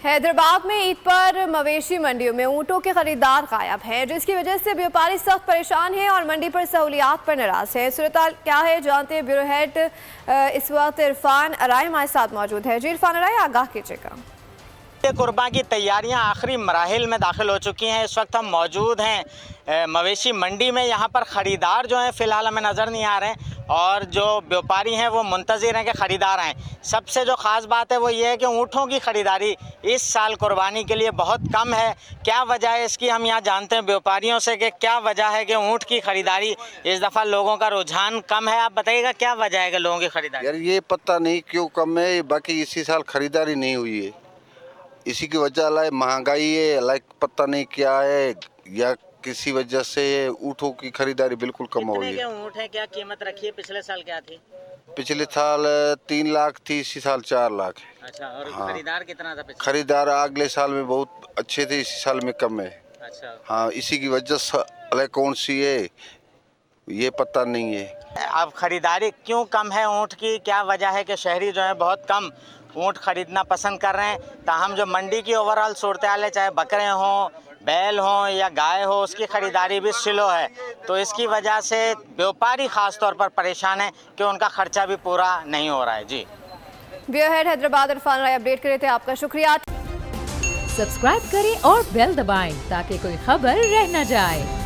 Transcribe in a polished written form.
हैदराबाद में ईद पर मवेशी मंडियों में ऊंटों के खरीदार गायब हैं, जिसकी वजह से व्यापारी सख्त परेशान हैं और मंडी पर सहूलियात पर नाराज है। सूरत क्या है जानते हैं, ब्यूरो हेड इस वक्त इरफान अराई हमारे साथ मौजूद है। जी इरफान अराई, आगाह कीजिएगा। कुर्बान की तैयारियां आखिरी मराहिल में दाखिल हो चुकी हैं। इस वक्त हम मौजूद हैं मवेशी मंडी में। यहाँ पर ख़रीदार जो हैं फ़िलहाल हमें नज़र नहीं आ रहे हैं और जो व्यापारी हैं वो मुंतज़िर हैं कि ख़रीदार आएँ। सबसे जो ख़ास बात है वो ये है कि ऊँटों की ख़रीदारी इस साल कुर्बानी के लिए बहुत कम है। क्या वजह है इसकी, हम यहाँ जानते हैं व्यापारियों से कि क्या वजह है कि ऊँट की ख़रीदारी इस दफ़ा लोगों का रुझान कम है। आप बताइएगा क्या वजह है कि लोगों की ख़रीदारी? यार ये पता नहीं क्यों कम है, बाकी इसी साल ख़रीदारी नहीं हुई है। इसी की वजह अलाए महंगाई है, अलाए पता नहीं क्या है, या किसी वजह से ऊँटों की खरीदारी बिल्कुल कम हो गई है। ऊँट है, क्या कीमत रखी है? पिछले साल क्या थी? पिछले साल 3 लाख थी, इसी साल 4 लाख है। अच्छा, और हाँ। खरीदार कितना था? खरीदार अगले साल में बहुत अच्छे थे, इसी साल में कम है। अच्छा, हाँ, इसी की वजह से अलाए कौन सी है ये पता नहीं है। अब खरीदारी क्यों कम है ऊँट की? क्या वजह है कि शहरी जो है बहुत कम ऊँट खरीदना पसंद कर रहे हैं? ताहम जो मंडी की ओवरऑल सूरत हाल है, चाहे बकरे हों, बैल हों या गाय हो, उसकी ख़रीदारी भी स्लो है। तो इसकी वजह से व्यापारी ख़ास तौर पर परेशान है कि उनका खर्चा भी पूरा नहीं हो रहा है। जी, ब्यूरो हेड हैदराबाद इरफान अराई अपडेट कर रहे थे, आपका शुक्रिया। सब्सक्राइब करें और बेल दबाएं ताकि कोई खबर रह न जाए।